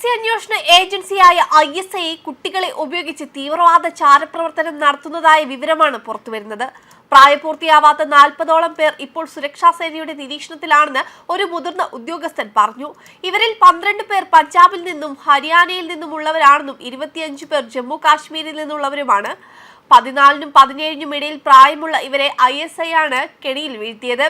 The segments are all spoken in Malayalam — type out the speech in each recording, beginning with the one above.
രഹസ്യാന്വേഷണ ഏജൻസിയായ ISI കുട്ടികളെ ഉപയോഗിച്ച് തീവ്രവാദ ചാരപ്രവർത്തനം നടത്തുന്നതായ വിവരമാണ് പുറത്തുവരുന്നത്. പ്രായപൂർത്തിയാവാത്ത 40ഓളം പേർ ഇപ്പോൾ സുരക്ഷാ സേനയുടെ നിരീക്ഷണത്തിലാണെന്ന് ഒരു മുതിർന്ന ഉദ്യോഗസ്ഥൻ പറഞ്ഞു. ഇവരിൽ 12 പേർ പഞ്ചാബിൽ നിന്നും ഹരിയാനയിൽ നിന്നുമുള്ളവരാണെന്നും 25 പേർ ജമ്മു കാശ്മീരിൽ നിന്നുള്ളവരുമാണ്. 14നും 17നും ഇടയിൽ പ്രായമുള്ള ഇവരെ ISI ആണ് കെണിയിൽ വീഴ്ത്തിയത്.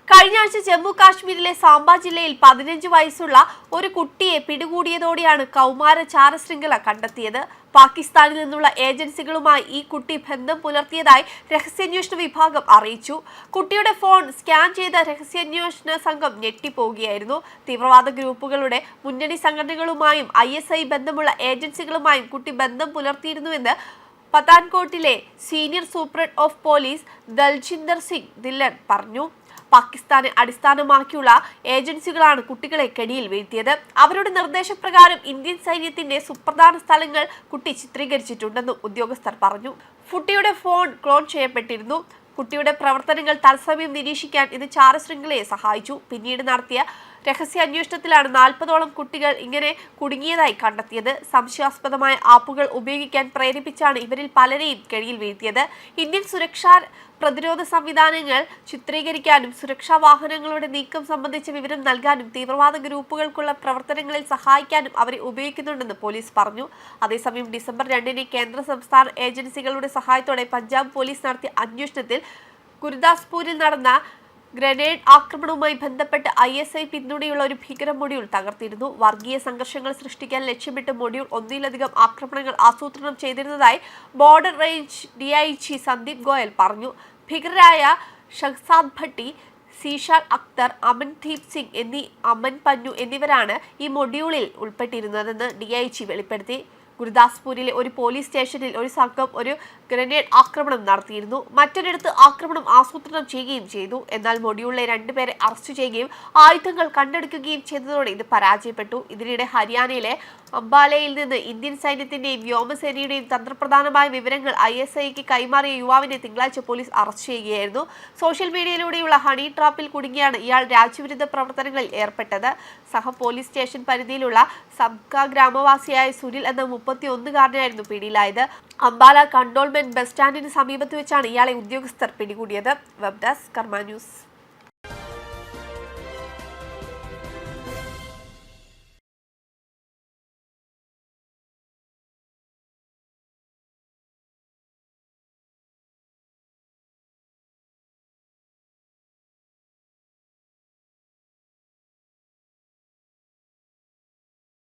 കഴിഞ്ഞ ആഴ്ച ജമ്മു കാശ്മീരിലെ സാംബ ജില്ലയിൽ 15 വയസ്സുള്ള ഒരു കുട്ടിയെ പിടികൂടിയതോടെയാണ് കൗമാര ചാരശൃംഖല കണ്ടെത്തിയത്. പാകിസ്ഥാനിൽ നിന്നുള്ള ഏജൻസികളുമായി ഈ കുട്ടി ബന്ധം പുലർത്തിയതായി രഹസ്യാന്വേഷണ വിഭാഗം അറിയിച്ചു. കുട്ടിയുടെ ഫോൺ സ്കാൻ ചെയ്ത രഹസ്യാന്വേഷണ സംഘം ഞെട്ടിപ്പോവുകയായിരുന്നു. തീവ്രവാദ ഗ്രൂപ്പുകളുടെ മുന്നണി സംഘടനകളുമായും ISI ബന്ധമുള്ള ഏജൻസികളുമായും കുട്ടി ബന്ധം പുലർത്തിയിരുന്നുവെന്ന് പത്താൻകോട്ടിലെ senior superintendent of police Daljinder Singh Dhillon പറഞ്ഞു. പാകിസ്ഥാനെ അടിസ്ഥാനമാക്കിയുള്ള ഏജൻസികളാണ് കുട്ടികളെ കെണിയിൽ വീഴ്ത്തിയത്. അവരുടെ നിർദ്ദേശപ്രകാരം ഇന്ത്യൻ സൈന്യത്തിന്റെ സുപ്രധാന സ്ഥലങ്ങൾ കുട്ടി ചിത്രീകരിച്ചിട്ടുണ്ടെന്നും ഉദ്യോഗസ്ഥർ പറഞ്ഞു. കുട്ടിയുടെ ഫോൺ ക്ലോൺ ചെയ്യപ്പെട്ടിരുന്നു. കുട്ടിയുടെ പ്രവർത്തനങ്ങൾ തത്സമയം നിരീക്ഷിക്കാൻ ഇത് ചാരശൃംഖലയെ സഹായിച്ചു. പിന്നീട് നടത്തിയ രഹസ്യാന്വേഷണത്തിലാണ് 40ഓളം കുട്ടികൾ ഇങ്ങനെ കുടുങ്ങിയതായി കണ്ടെത്തിയത്. സംശയാസ്പദമായ ആപ്പുകൾ ഉപയോഗിക്കാൻ പ്രേരിപ്പിച്ചാണ് ഇവരിൽ പലരെയും കെണിയിൽ വീഴ്ത്തിയത്. ഇന്ത്യൻ സുരക്ഷാ പ്രതിരോധ സംവിധാനങ്ങൾ ചിത്രീകരിക്കാനും സുരക്ഷാ വാഹനങ്ങളുടെ നീക്കം സംബന്ധിച്ച വിവരം നൽകാനും തീവ്രവാദ ഗ്രൂപ്പുകൾക്കുള്ള പ്രവർത്തനങ്ങളിൽ സഹായിക്കാനും അവരെ ഉപയോഗിക്കുന്നുണ്ടെന്ന് പോലീസ് പറഞ്ഞു. അതേസമയം ഡിസംബർ 2-ന് കേന്ദ്ര സംസ്ഥാന ഏജൻസികളുടെ സഹായത്തോടെ പഞ്ചാബ് പോലീസ് നടത്തിയ അന്വേഷണത്തിൽ ഗുരുദാസ്പൂരിൽ നടന്ന ഗ്രനേഡ് ആക്രമണവുമായി ബന്ധപ്പെട്ട് ISI പിന്തുണയുള്ള ഒരു ഭീകര മൊഡ്യൂൾ തകർത്തിരുന്നു. വർഗീയ സംഘർഷങ്ങൾ സൃഷ്ടിക്കാൻ ലക്ഷ്യമിട്ട് മൊഡ്യൂൾ 1-ലധികം ആക്രമണങ്ങൾ ആസൂത്രണം ചെയ്തിരുന്നതായി border range DIG Sandeep Goyal പറഞ്ഞു. ഭീകരരായ ഷഹ്സാദ് ഭട്ടി, സീഷാൽ അക്തർ, അമൻദീപ് സിംഗ് അമൻ പന്നു എന്നിവരാണ് ഈ മൊഡ്യൂളിൽ ഉൾപ്പെട്ടിരുന്നതെന്ന് DIG വെളിപ്പെടുത്തി. ഗുരുദാസ്പൂരിലെ ഒരു പോലീസ് സ്റ്റേഷനിൽ ഒരു സംഘം ഒരു ഗ്രനേഡ് ആക്രമണം നടത്തിയിരുന്നു. മറ്റൊരിടത്ത് ആക്രമണം ആസൂത്രണം ചെയ്യുകയും ചെയ്തു. എന്നാൽ മൊഡ്യൂളിലെ 2 പേരെ അറസ്റ്റ് ചെയ്യുകയും ആയുധങ്ങൾ കണ്ടെടുക്കുകയും ചെയ്തതോടെ ഇത് പരാജയപ്പെട്ടു. ഇതിനിടെ ഹരിയാനയിലെ അംബാലയിൽ നിന്ന് ഇന്ത്യൻ സൈന്യത്തിന്റെയും വ്യോമസേനയുടെയും തന്ത്രപ്രധാനമായ വിവരങ്ങൾ ISIക്ക് കൈമാറിയ യുവാവിനെ തിങ്കളാഴ്ച പോലീസ് അറസ്റ്റ് ചെയ്യുകയായിരുന്നു. സോഷ്യൽ മീഡിയയിലൂടെയുള്ള ഹണി ട്രാപ്പിൽ കുടുങ്ങിയാണ് ഇയാൾ രാജ്യവിരുദ്ധ പ്രവർത്തനങ്ങളിൽ ഏർപ്പെട്ടത്. സഹ പോലീസ് സ്റ്റേഷൻ പരിധിയിലുള്ള സബ്ക ഗ്രാമവാസിയായ സുനിൽ എന്ന 31-കാരനായിരുന്നു പിടിയിലായത്. അംബാല കണ്ടോൺമെന്റ് ബസ് സ്റ്റാൻഡിന് സമീപത്ത് വെച്ചാണ് ഇയാളെ ഉദ്യോഗസ്ഥർ പിടികൂടിയത്. വെബ് ഡെസ്ക് കർമ്മ ന്യൂസ്.